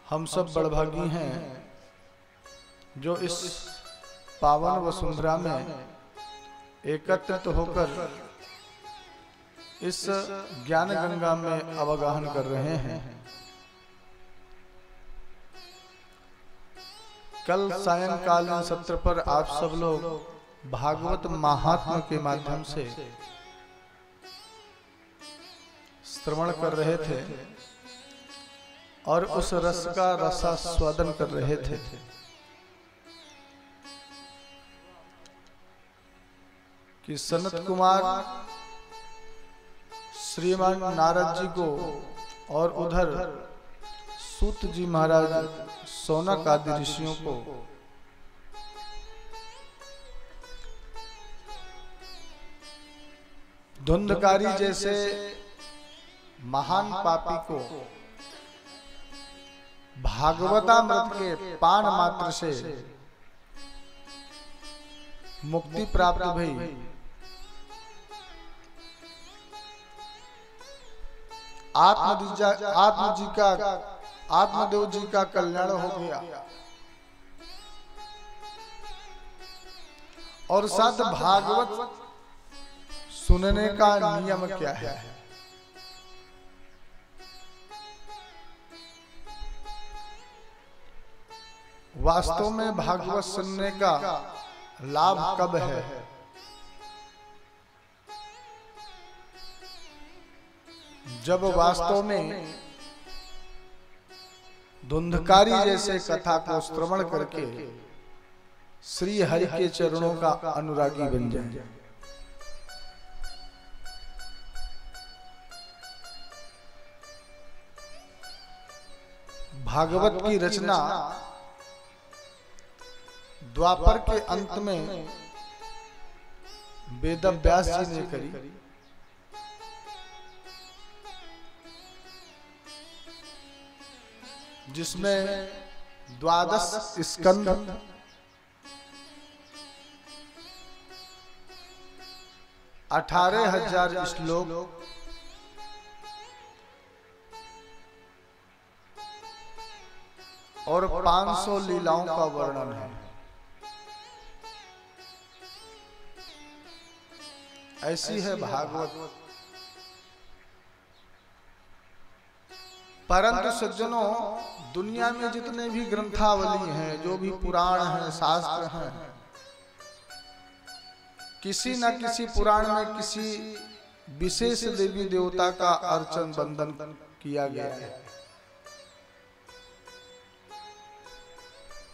हम सब बड़भागी हैं जो इस पावन वसुंधरा में एकत्रित होकर इस ज्ञान गंगा में अवगाहन कर रहे हैं। कल सायंकालीन सत्र पर आप सब लोग भागवत महात्म्य के माध्यम से श्रवण कर रहे थे और उस रस का रसास्वादन कर रहे थे। कि सनत कुमार श्रीमान नारद जी को और उधर सूत जी महाराज सौनक आदि ऋषियों को धुंधकारी जैसे महान पापी को भागवतामृत के पान मात्र से मुक्ति प्राप्त भई। आत्मदेव जी का कल्याण हो गया और साथ भागवत सुनने का नियम क्या है? वास्तव में भागवत सुनने का लाभ कब है? जब वास्तव में धुंधकारी जैसे कथा को श्रवण करके श्री हरि के चरणों का अनुरागी बन जाए। भागवत की रचना द्वापर के अंत में वेदव्यास जी ने करी। जिसमें 12 स्कंद 18,000 श्लोक और 500 लीलाओं का वर्णन है। ऐसी है भागवत। परंतु सज्जनों, दुनिया में जितने भी ग्रंथावली हैं, जो भी पुराण हैं, शास्त्र हैं, किसी न किसी पुराण में किसी विशेष देवी देवता का अर्चन बंदन किया गया है।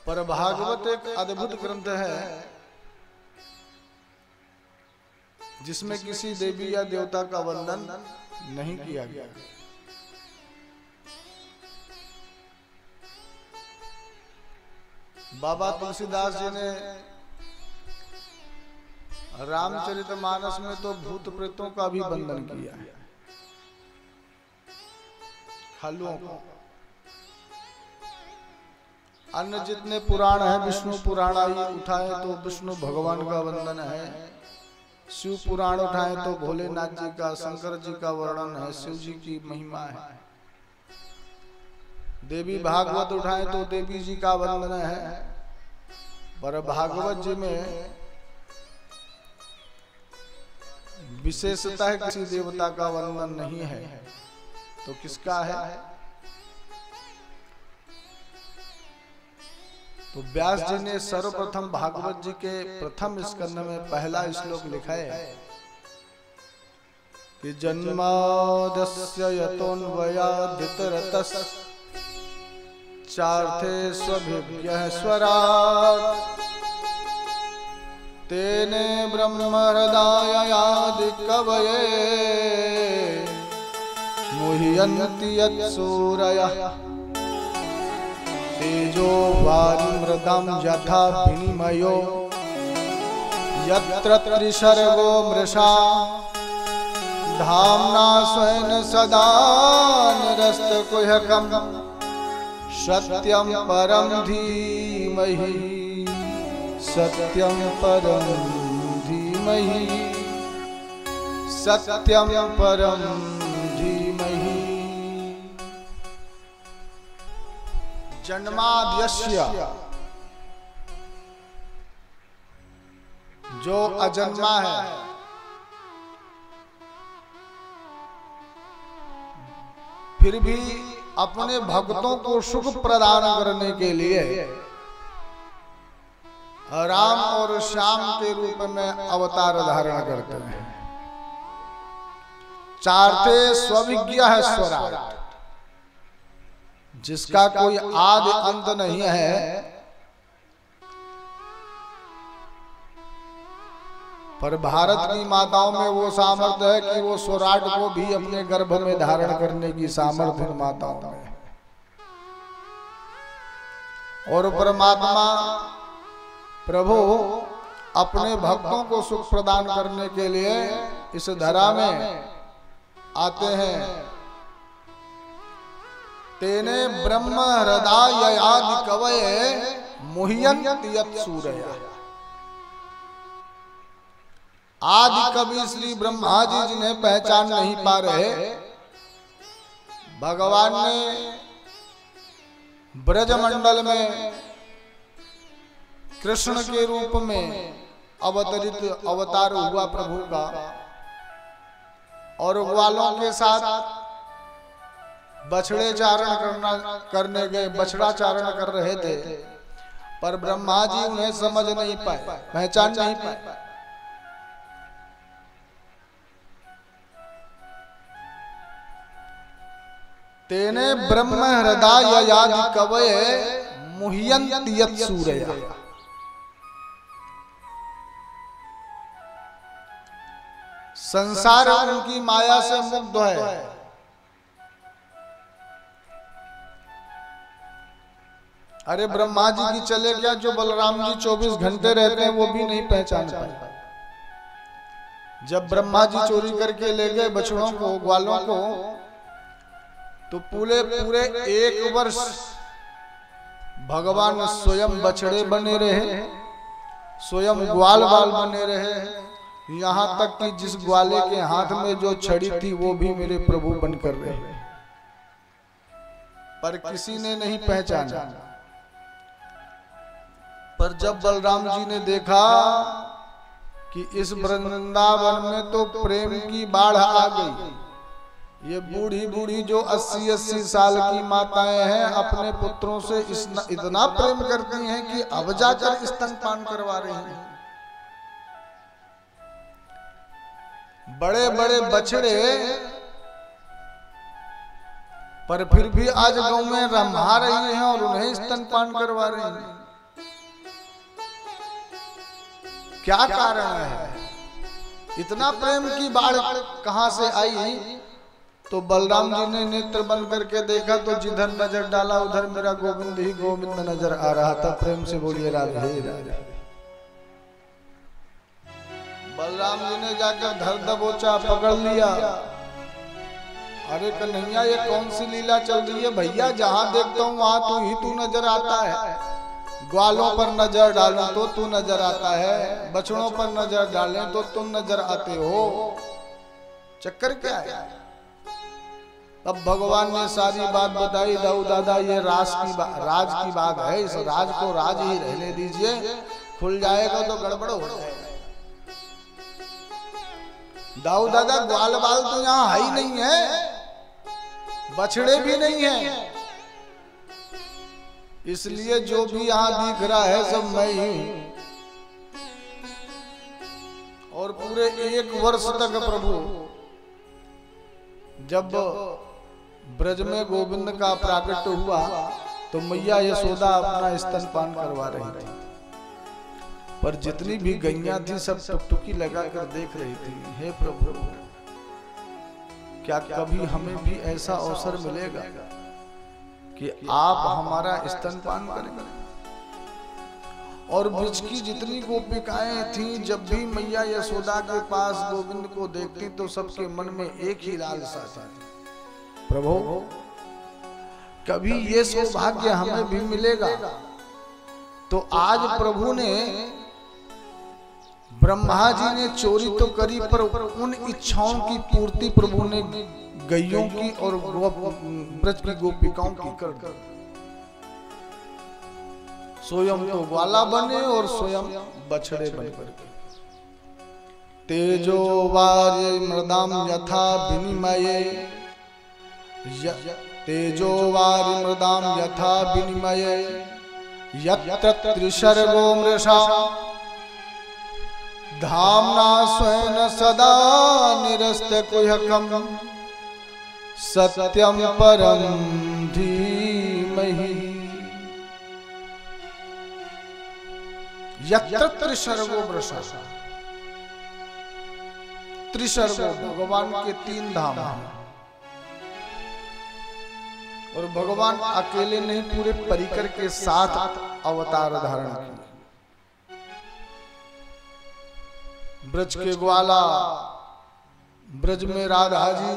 पर भागवत एक अद्भुत ग्रंथ है जिसमें किसी देवी या देवता का वंदन नहीं किया गया। बाबा तुलसीदास जी ने रामचरितमानस में तो भूत प्रेतों का भी वंदन किया है, खालुओं को। अन्य जितने पुराण हैं, विष्णु पुराण उठाए तो विष्णु भगवान का वंदन है, शिव पुराण उठाए तो भोलेनाथ जी का, शंकर जी का वर्णन है, शिव जी की महिमा है। देवी भागवत उठाए तो देवी जी का वंदन है। पर भागवत जी में विशेषता है, किसी देवता का वंदन नहीं है। तो किसका है? तो व्यास जी ने सर्वप्रथम भागवत जी के प्रथम स्कंद में पहला श्लोक लिखा है कि जन्मादस्य यतोन्वयादितरतस् चार्थे स्वभिभ्यः स्वराट् तेने ब्रह्म हृदयादि कवये मुह्यन्ति यत्सूरयः तेजो वारिमृदं यथा विनिमयो यत्र त्रिसर्गो मृषा धाम्ना स्वेन सदा निरस्तकुहकं सत्यं परं धीमहि सत्यं परं धीमहि सत्यं परं धीमहि। जन्माद्यस्य, जो अजन्मा है, फिर भी अपने भक्तों को सुख प्रदान करने के लिए राम और श्याम के रूप में अवतार धारण करते हैं। चारते स्वविज्ञ है स्वराट, जिसका कोई आदि अंत नहीं है, पर भारत की माताओं में वो सामर्थ्य है कि वो स्वराट को भी अपने गर्भ में धारण करने की सामर्थ्य माताओं में। और परमात्मा प्रभु अपने भक्तों को सुख प्रदान करने के लिए इस धरा में आते हैं। तेने ब्रह्म हृदय आदि कवये मुह्यन्ति यत् सूरया। आदि कवि श्री ब्रह्मा जी जिन्हें पहचान नहीं पा रहे, भगवान ने ब्रजमंडल में कृष्ण के रूप में अवतार हुआ प्रभु का, और ग्वालों के साथ बछड़े चारण करने गए, बछड़ा चारण कर रहे थे, पर ब्रह्मा जी उन्हें समझ नहीं पाए, पहचान नहीं पाए। तेने ब्रह्म हृदय आदि कवये मुह्यन्ति यत् सूरया। संसार उनकी माया से मुग्ध है। अरे ब्रह्मा जी की चले क्या, जो बलराम जी 24 घंटे रहते हैं वो भी नहीं पहचान पाए। जब ब्रह्मा जी चोरी करके ले गए बछड़ों को, ग्वालों को, तो पूरे 1 वर्ष भगवान स्वयं बछड़े बने रहे, स्वयं ग्वाल बने रहे। यहाँ तक कि जिस ग्वाले के हाथ में जो छड़ी थी वो भी मेरे प्रभु बनकर रहे, पर किसी ने नहीं पहचाना। पर जब बलराम जी ने देखा कि इस वृंदावन में तो प्रेम की बाढ़ आ गई, ये बूढ़ी बूढ़ी जो 80-80 साल की माताएं हैं अपने पुत्रों से इतना प्रेम करती हैं कि अब जाकर स्तनपान करवा रही हैं। बड़े बड़े बछड़े, पर फिर भी आज गांव में रम्हा रही हैं और उन्हें स्तनपान करवा रही हैं। क्या कारण है? इतना प्रेम की बाढ़ कहां से आई? तो बलराम जी ने नेत्र बंद करके देखा तो जिधर नजर डाला उधर मेरा गोविंद ही गोविंद नजर आ रहा था। प्रेम से बोलिए राधे राधे। बलराम जी ने जाकर धर दबोचा पकड़ लिया। अरे कन्हैया ये कौन सी लीला चल रही है भैया? जहां देखता हूँ वहां तू नजर आता है। ग्वालों पर नजर डालूं तो तू नजर आता है, बछड़ों पर नजर डालें तो तुम नजर आते हो। चक्कर क्या है? अब भगवान ने सारी बात बताई। दाऊ दादा ये राज की बात है, इस राज को राज ही रहने दीजिए, खुल जाएगा तो गड़बड़ हो जाएगा। दाऊ दादा ग्वाल बाल तो यहाँ है ही नहीं है, बछड़े भी नहीं है, इसलिए जो भी यहाँ दिख रहा है सब मैं ही हूं। और पूरे 1 वर्ष तक प्रभु जब ब्रज में गोविंद का प्राकट्य हुआ तो मैया यशोदा अपना स्तनपान करवा रही थी, पर जितनी भी गैया थी सब टुकटुकी लगाकर देख रही थी। हे प्रभु, क्या कभी हमें भी ऐसा अवसर मिलेगा कि आप हमारा स्तनपान करेंगे? और ब्रज की जितनी गोपिकाएं थीं, जब भी मैया यशोदा के पास गोविंद को देखती तो सबके मन में एक ही लालसा था, प्रभु कभी ये सौभाग्य हमें भी मिलेगा। तो आज प्रभु ने, ब्रह्मा जी ने चोरी तो करी, पर उन इच्छाओं की पूर्ति प्रभु ने गैयों की और ब्रज की गोपिकाओं की कर। स्वयं तो ग्वाला बने और स्वयं बछड़े बनकर के। तेजो वार्य मृदाम यथा विनिमये, तेजो वार्य मृदाम यथा विनिमये, यत्र त्रिशर्गो मृषा धाम्ना स्वेन सदा निरस्त कुह्यकम् सत्यम परम धीमहि। यत्र त्रिशर्गो मृषा, त्रिशर्गो भगवान के 3 धाम हैं और भगवान अकेले नहीं पूरे परिकर के साथ अवतार धारण किए। ब्रज के ग्वाला, ब्रज में राधा जी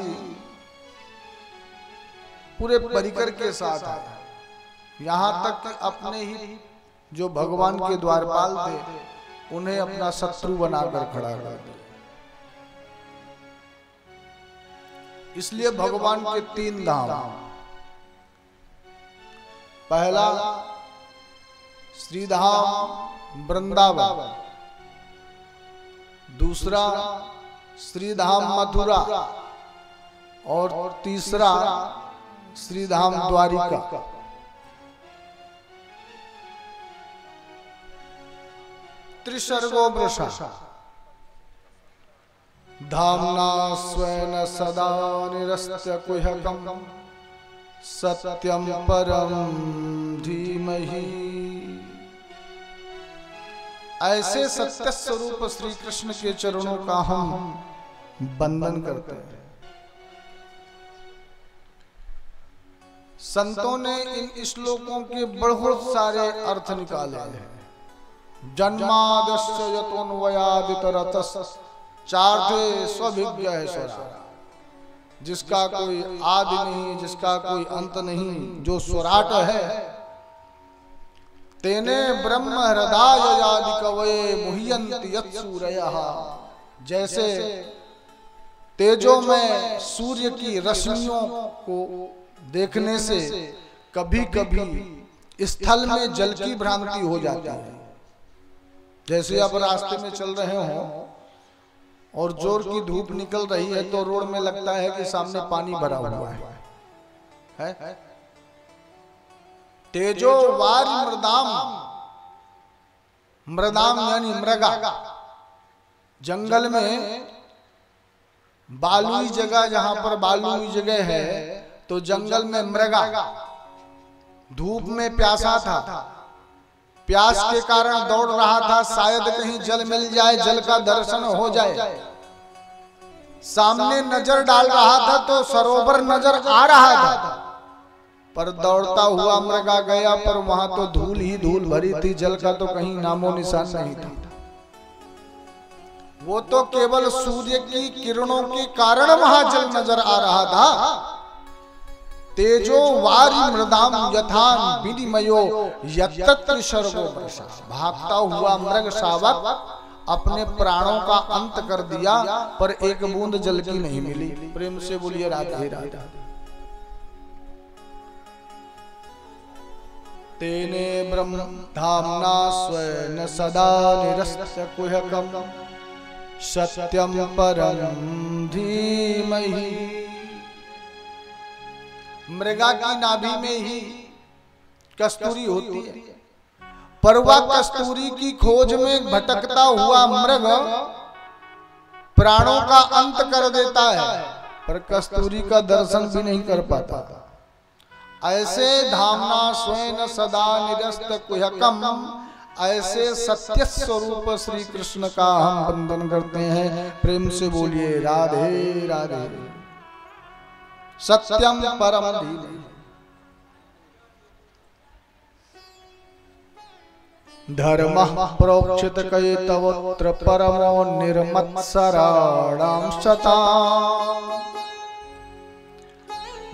पूरे परिकर के साथ आए। यहां तक कि अपने ही जो भगवान के द्वारपाल थे उन्हें अपना शत्रु बनाकर खड़ा कर दिया। इसलिए भगवान के 3 धाम, पहला श्रीधाम वृंदावन, दूसरा श्रीधाम मथुरा और तीसरा श्रीधाम द्वारिका। त्रिशर्गो मृषा धाम्ना स्वेन सदा निरस्य कुह्यकम् सत्यम परम धीमहि। ऐसे सत्य स्वरूप श्री कृष्ण के चरणों का हम वंदन करते हैं। संतों ने इन श्लोकों के बहुत सारे अर्थ निकाले हैं। जन्मादस्य यतोन्वयादितरतस् चार्थे स्वभिज्ञ है स्वरा, जिसका कोई आदि नहीं, जिसका कोई अंत नहीं, जो स्वराट है। तेने ब्रह्म हृदय आदि कवये मुह्यन्ति यत्सूरयः। जैसे तेजो में सूर्य की रश्मियों को देखने से कभी कभी स्थल में जल की भ्रांति हो जाती है। जैसे अब रास्ते में चल रहे हो और जोर की धूप निकल रही है तो रोड में लगता है कि सामने पानी भरा हुआ है? तेजो वार्य मृदाम, मृदाम यानी मृगा। जंगल में बालुई जगह, जहां पर बालुई जगह है तो जंगल में मृगा धूप में प्यासा था, प्यास के कारण दौड़ रहा था, शायद कहीं जल मिल जाए, जल का दर्शन हो जाए। सामने नजर डाल रहा था तो सरोवर नजर आ रहा था, पर दौड़ता हुआ मृगा गया, पर वहां तो धूल ही धूल भरी थी, जल का तो कहीं नामो निशान नहीं था। वो तो केवल सूर्य की किरणों के कारण वहां जल नजर आ रहा था। तेजो वार्य मृदाम यथा विनिमयो यत्र शर्वो मृषा। भागता हुआ मृग शावक अपने प्राणों का अंत कर दिया, पर एक बूंद जल की नहीं मिली। प्रेम से बोलिए राधे राधे। तेने ब्रह्म धाम्ना स्वेन सदा निरस्य कुह्यकम् सत्यम परम धीमहि। मृगा की नाभि में ही कस्तूरी होती है, पर वह कस्तूरी की खोज में भटकता हुआ मृग प्राणों का अंत कर देता है, पर कस्तूरी का दर्शन भी नहीं कर पाता। ऐसे धामना स्वयं सदा निरस्त कुह्यकम्, ऐसे सत्य स्वरूप श्री कृष्ण का हम वंदन करते हैं। प्रेम से बोलिए राधे राधे। सत्यम परम धीमहि। धर्मः प्रोक्षित कैतवत्र परमो निर्मत्सराणां शताम्।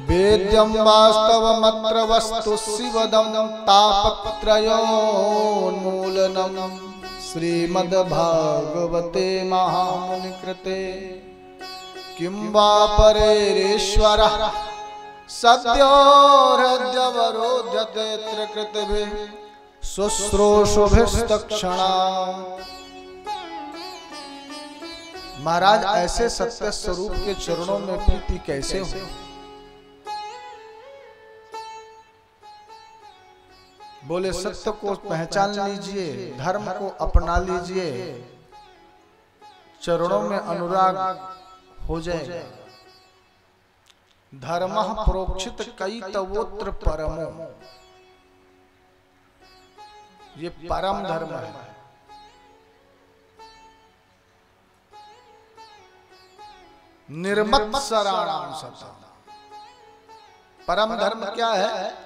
वेद्यं वास्तवमत्र वस्तु शिवदं तापत्रयोन्मूलनं श्रीमद्भागवते महामुनिकृते। किं वा परेरेश्वरः सद्यो हृद्यवरोध्यते त्रिकृतिभिः शुश्रूषुभिस्तक्षणा। महाराज ऐसे सत्य स्वरूप के चरणों में प्रीति कैसे हो? बोले सत्य को पहचान लीजिए, धर्म को अपना लीजिए, चरणों में अनुराग हो जाएगा। धर्मः प्रोक्षित कैतवोत्र परमो, ये परम धर्म है। निर्मत्सराणाम सता, परम धर्म क्या है?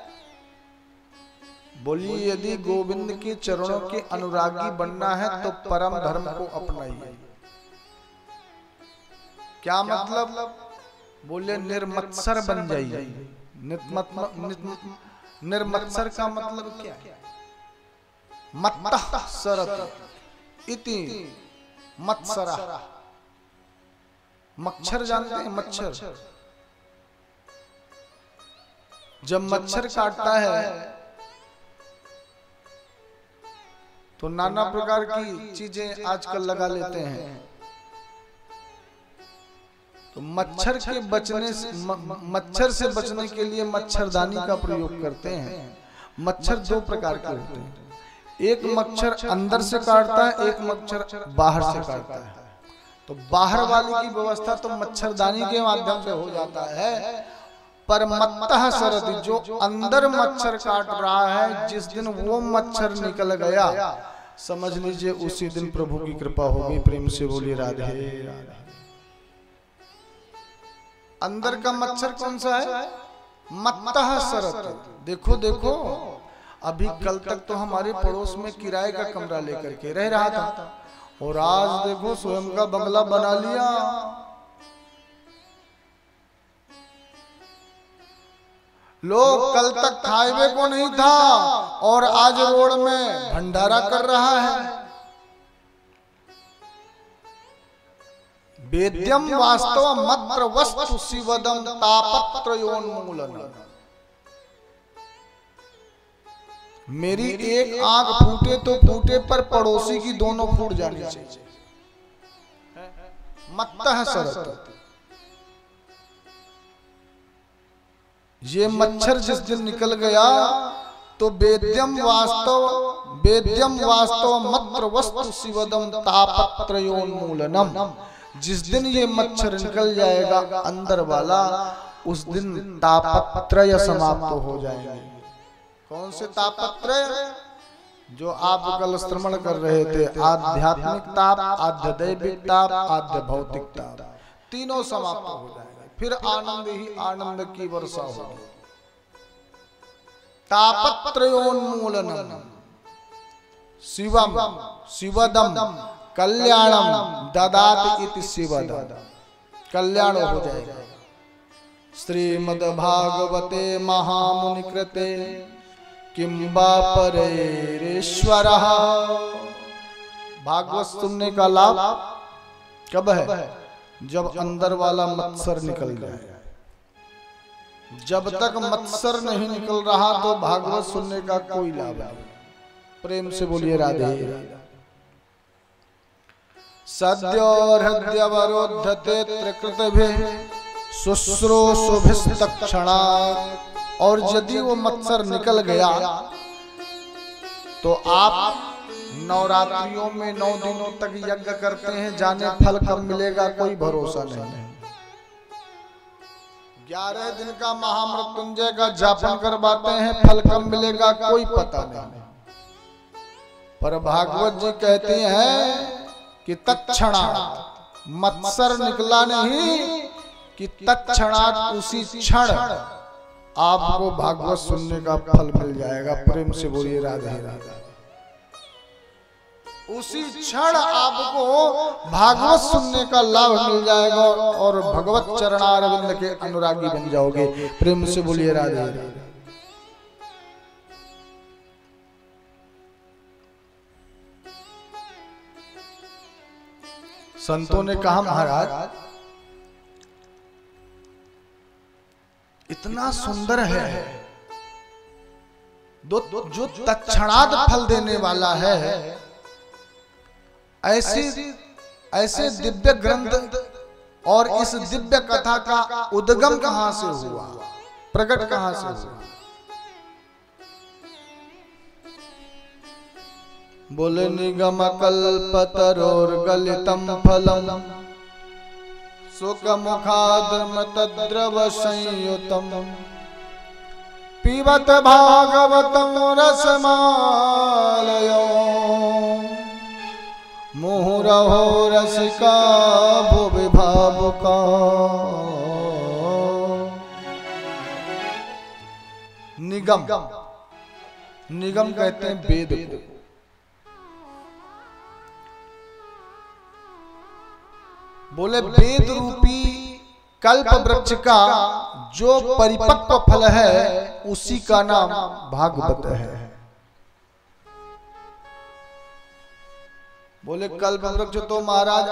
बोलिए यदि गोविंद के चरणों के अनुरागी बनना है तो परम धर्म को अपनाइए। क्या मतलब? बोले निर्मत्सर बन जाइए। निर्मत्सर का मतलब क्या? मत्तः सरत इति मत्सरा। मच्छर जानते हैं? मच्छर जब मच्छर काटता है तो नाना प्रकार की चीजें आजकल लगा लेते हैं। तो मच्छर के बचने से, मच्छर से बचने के लिए मच्छरदानी का प्रयोग करते हैं। मच्छर दो प्रकार के होते हैं, एक मच्छर अंदर से काटता है, एक मच्छर बाहर से काटता है। तो बाहर वाली की व्यवस्था तो मच्छरदानी के माध्यम से हो जाता है, पर मत्तः सरति, जो अंदर मच्छर काट रहा है, जिस दिन वो मच्छर निकल गया समझ लीजिए उसी दिन प्रभु की कृपा होगी। प्रेम से बोलिए राधे राधे। अंदर का मच्छर कौन सा है? मत्तः सरति। देखो देखो, अभी कल तक तो हमारे पड़ोस में किराए का कमरा लेकर के रह रहा था, और आज देखो स्वयं का बंगला बना लिया। लोग कल तक हाईवे को नहीं था और आज रोड में भंडारा कर रहा है। वेद्यम वास्तव मत्र वस्तु शिवदम तापत्रयोन्मूलनम। मेरी एक आंख फूटे तो फूटे, पर पड़ोसी की दोनों फूट जानी चाहिए। मत्तः सरत, ये मच्छर जिस दिन निकल गया तो वेद्यम वास्तव मत्र वस्तु शिवदम तापत्रयोन्मूलनम। जिस दिन ये मच्छर निकल जाएगा अंदर वाला, उस दिन तापत्रय समाप्त हो जाएंगे। कौन से तापत्रय? जो आप कल श्रवण कर रहे थे, आध्यात्मिक ताप, आध्य दैविक ताप, आध्य भौतिक ताप, तीनों समाप्त हो जाएंगे। फिर आनंद ही आनंद की वर्षा होगी। तापत्रयोन्मूलनम शिवम शिवदम कल्याणम ददाति इति शिवदम। कल्याण हो जाएगा। श्रीमद् भागवते महामुनि कृते किं वा परेश्वरः। भागवत सुनने का लाभ कब है? जब अंदर वाला मत्सर निकल जाए। जब तक मत्सर नहीं निकल रहा तो भागवत सुनने का कोई लाभ नहीं। प्रेम से बोलिए राधे। सद्यो हृदयवरोधते त्रिकृतभिः शुश्रूषुभिस्तक्षणात्। और यदि वो मत्सर निकल गया तो आप नवरात्रियों में 9 दिनों तक यज्ञ करते हैं, जाने फल कब मिलेगा कोई भरोसा नहीं। 11 दिन का महामृत्युंजय का जापन करवाते हैं, फल कब मिलेगा कोई पता नहीं। पर भागवत जी कहते हैं कि तत्क्षणात्, मत्सर निकला नहीं कि तत्क्षणात् उसी क्षण आपको भागवत सुनने का फल मिल जाएगा। प्रेम से बोलिए राधे राधे। उसी क्षण आपको भागवत सुनने का लाभ मिल जाएगा और भगवत चरणारविंद के अनुरागी बन जाओगे। प्रेम से बोलिए राधे राधे। संतों ने कहा महाराज इतना सुंदर है, जो तत्क्षणात फल देने वाला है, ऐसे दिव्य ग्रंथ और इस दिव्य कथा का उद्गम कहां से हुआ, प्रकट कहां से हुआ? बोले निगम कल्पतरोर्गलितम फलम सुखमुखाद्रम तद्रव संयुतम पिबत भागवतं रसमालयो मुहुरहो रसिका भुवि भावुका। निगम, निगम कहते हैं वेद को। बोले वेद रूपी कल्प वृक्ष का जो परिपक्व फल है उसी का नाम भागवत है। बोले कल्प वृक्ष तो महाराज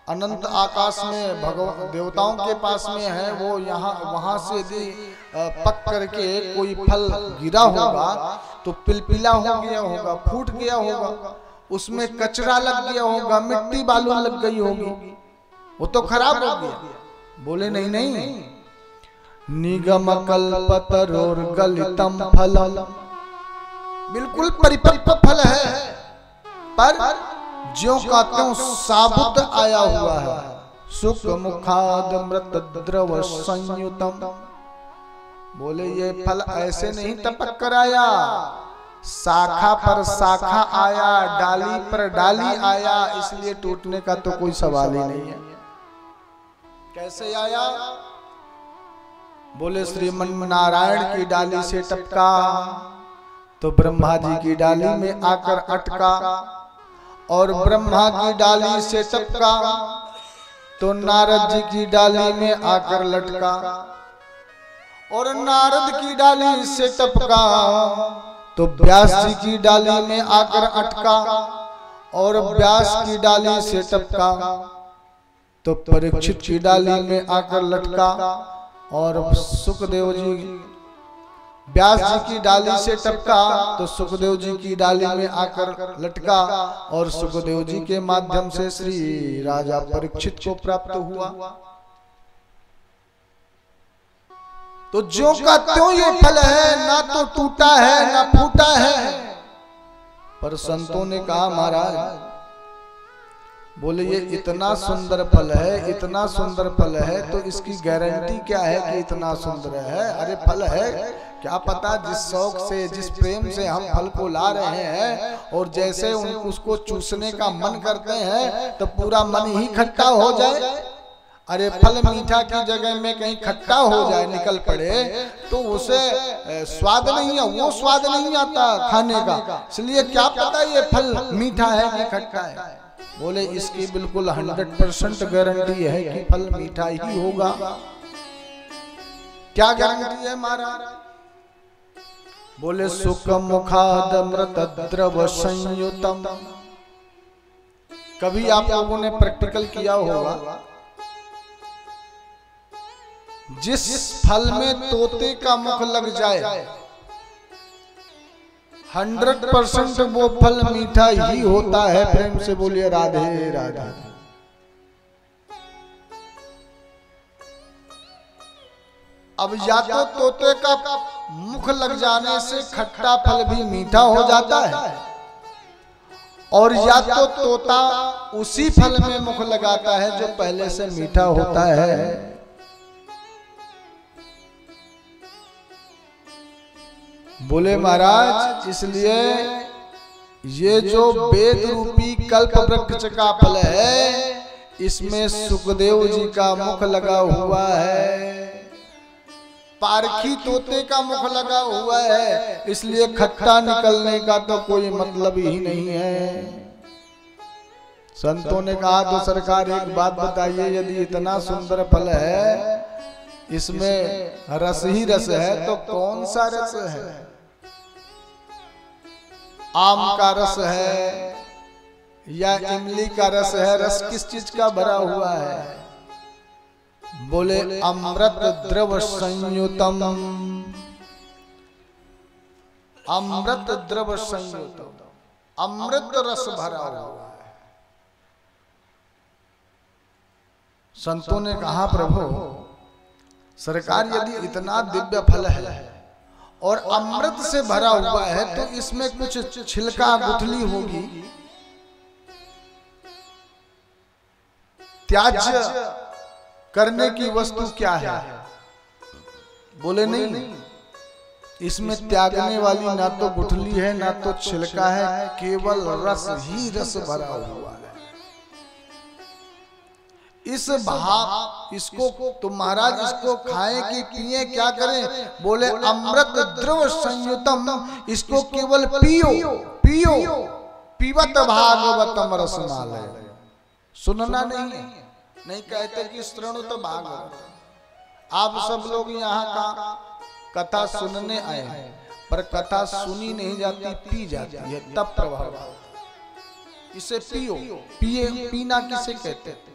अनंत आकाश में भगवान देवताओं के पास में है, वो यहाँ वहां से यदि पक करके कोई फल गिरा होगा तो पिलपिला हो गया होगा, फूट गया होगा, उसमें कचरा लग गया होगा, मिट्टी बालू लग गई होगी, वो तो खराब हो गया। बोले नहीं नहीं, निगम कल्पतरोर्गलितम फलम, बिल्कुल परिपक्व फल है, पर ज्यों का त्यों साबुत आया हुआ है। सुख मुखादमृत द्रव संयुतम। बोले ये फल ऐसे नहीं टपक कर आया, शाखा पर शाखा आया, डाली पर डाली आया, इसलिए टूटने का तो कोई सवाल ही नहीं है। कैसे आया? बोले श्रीमन नारायण की डाली से टपका तो ब्रह्मा जी की डाली में आकर अटका, और ब्रह्मा की डाली से टपका तो नारद जी की डाली में आकर लटका, और नारद की डाली से टपका तो व्यास जी की डाली में आकर अटका, और व्यास की डाली से टपका तो परीक्षित की डाली में आकर लटका, और सुखदेव जी व्यास जी की डाली से टपका तो सुखदेव जी की डाली में आकर लटका, और सुखदेव जी के माध्यम से श्री राजा परीक्षित को प्राप्त हुआ। तो ज्यों का त्यों ये फल है, ना तो टूटा है ना फूटा है। पर संतों ने कहा महाराज, बोले ये इतना सुंदर फल है, इतना सुंदर फल है, तो इसकी गारंटी क्या है कि इतना सुंदर है? अरे फल है, क्या पता जिस शौक से जिस प्रेम से हम फल को ला रहे हैं, और जैसे उसको चूसने का मन करते हैं तो पूरा मन ही खट्टा हो जाए। अरे फल मीठा की जगह में कहीं खट्टा हो जाए, निकल पड़े, तो उसे स्वाद नहीं है, वो स्वाद नहीं आता खाने का। इसलिए क्या पता ये फल मीठा है कि खट्टा है। बोले इसकी बिल्कुल 100% गारंटी है कि फल मीठा ही होगा। क्या गारंटी है महाराज? बोले सुख मुखादमृत द्रव संयुतम। कभी आप लोगों ने प्रैक्टिकल किया होगा, जिस फल में तोते का मुख लग जाए 100% वो फल मीठा ही होता है। प्रेम से बोलिए राधे राधे। अब या तो तोते का मुख लग जाने से खट्टा फल भी मीठा हो जाता है, और या तो तोता उसी फल में मुख लगाता है जो पहले से मीठा होता है। बोले महाराज इसलिए ये जो वेद रूपी कल्प वृक्ष का फल है, इसमें सुखदेव जी का मुख लगा हुआ है, पारखी तोते का मुख लगा हुआ है, इसलिए खट्टा निकलने का तो कोई मतलब ही नहीं है। संतों ने कहा तो सरकार एक बात बताइए, यदि इतना सुंदर फल है, इसमें रस ही रस है, तो कौन सा रस है? आम का रस है या इमली का रस है? रस किस चीज का भरा हुआ है? बोले अमृत द्रव संयुतम। अमृत द्रव संयुत, अमृत रस भरा हुआ है। संतों ने कहा प्रभु सरकार यदि इतना दिव्य फल है और अमृत से भरा हुआ है तो इसमें कुछ छिलका गुठली होगी, त्याज्य करने की वस्तु क्या है? बोले नहीं, इसमें त्यागने वाली ना तो गुठली है ना तो छिलका है, केवल रस ही रस भरा हुआ है। इस भाव इसको तो महाराज इसको खाएं कि पिए क्या करें? बोले अमृत द्रव संयुतम, इसको केवल पियो पियो, पीवत भागवतम रसमालय। सुनना नहीं कहते कि श्रृणुत भागवत। आप सब लोग यहाँ का कथा सुनने आए हैं, पर कथा सुनी नहीं जाती, पी जाती है, तब प्रभाव। इसे पियो, पिए पीना किसे कहते हैं?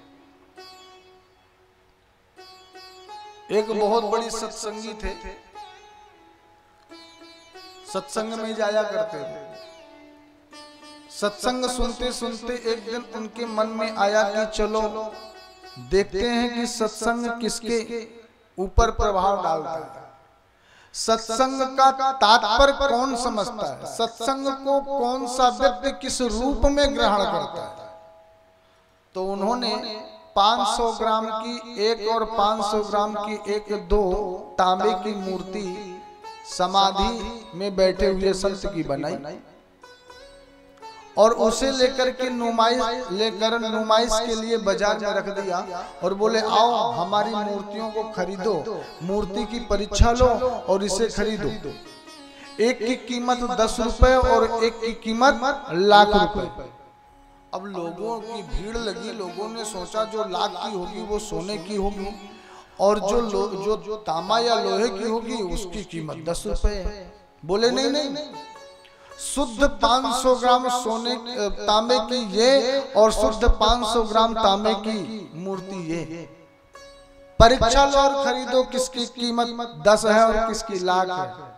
एक बहुत बड़ी सत्संगी थे, सत्संग में जाया करते थे। सत्संग सुनते सुनते एक दिन उनके मन में आया कि चलो देखते हैं कि सत्संग किसके ऊपर प्रभाव डालता है, सत्संग का तात्पर्य कौन समझता है, सत्संग को कौन सा व्यक्ति किस रूप में ग्रहण करता है। तो उन्होंने 500 ग्राम की एक और 500 ग्राम की एक दो तांबे की मूर्ति समाधि में बैठे हुए संत की बनाई और उसे लेकर के नुमाइश के लिए बाजार में रख दिया और बोले आओ हमारी मूर्तियों को खरीदो, मूर्ति की परीक्षा लो और इसे खरीदो। एक की कीमत 10 रुपए और एक की कीमत लाख रुपए। अब लोगों की भीड़ लगी, लोगों ने सोचा जो लाख की होगी वो सोने की होगी और जो तांबा या लोहे की होगी उसकी कीमत 10 रुपए है। बोले नहीं, शुद्ध 500 ग्राम सोने तांबे की ये और शुद्ध 500 ग्राम तांबे की मूर्ति ये, परीक्षा लो और खरीदो किसकी कीमत 10 है और किसकी लाख है।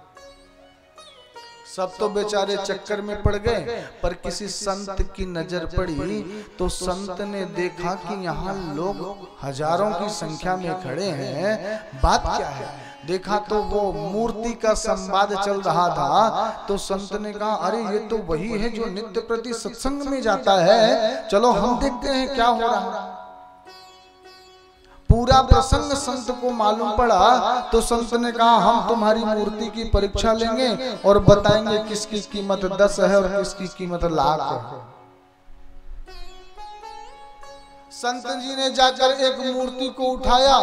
सब तो बेचारे चक्कर में पड़ गए, पर किसी संत की नजर पड़ी तो संत ने देखा कि यहाँ लोग हजारों की संख्या में खड़े हैं, बात क्या है? देखा तो वो मूर्ति का संवाद चल रहा था। तो संत ने कहा अरे ये तो वही है जो नित्य प्रति सत्संग में जाता है, चलो हम देखते हैं क्या हो रहा है। पूरा प्रसंग संत को मालूम पड़ा तो संत ने कहा हम तुम्हारी मूर्ति की परीक्षा लेंगे और बताएंगे किसकी कीमत 10 है और किसकी कीमत लाख है। संत जी ने जाकर एक मूर्ति को उठाया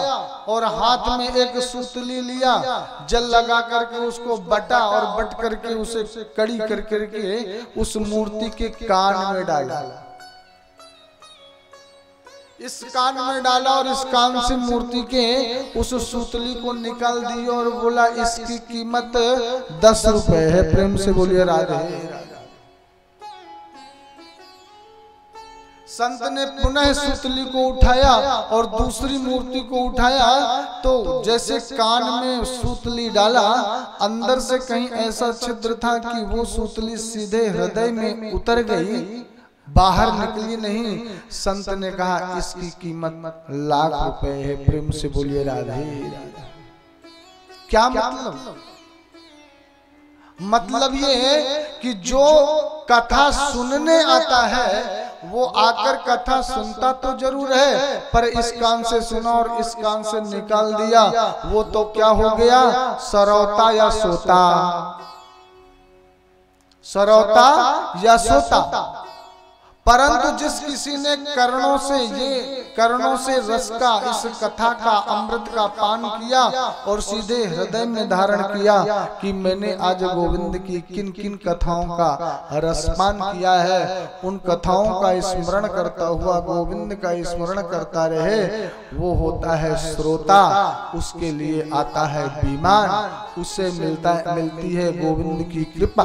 और हाथ में एक सूतली लिया, जल लगा करके उसको बटा और बट करके उसे कड़ी कर करके उस मूर्ति के कान में डाला। इस कान में डाला और इस कान से मूर्ति के उस सूतली को निकाल दी और बोला इसकी कीमत 10 रुपए है। प्रेम से बोलिए राधे। संत ने पुनः सूतली को उठाया और दूसरी मूर्ति को उठाया तो जैसे कान में सूतली डाला, अंदर से कहीं ऐसा छिद्र था कि वो सूतली सीधे हृदय में उतर गई, बाहर निकली नहीं। संत ने कहा इसकी कीमत लाख रुपए है। प्रेम से बोलिए राधे। क्या मतलब ये है कि जो कथा सुनने आता है वो आकर कथा सुनता तो जरूर है, पर इस कान से सुना और इस कान से निकाल दिया, वो तो क्या हो गया, सरौता या सोता, सरौता या सोता। परंतु जिस किसी ने कर्णों से रस का, इस कथा का, अमृत का पान किया और सीधे हृदय में धारण किया कि मैंने आज गोविंद की किन किन कथाओं का रसपान किया है, उन कथाओं का स्मरण करता हुआ गोविंद का स्मरण करता रहे, वो होता है श्रोता। उसके लिए आता है विमान, उससे मिलती है गोविंद की कृपा।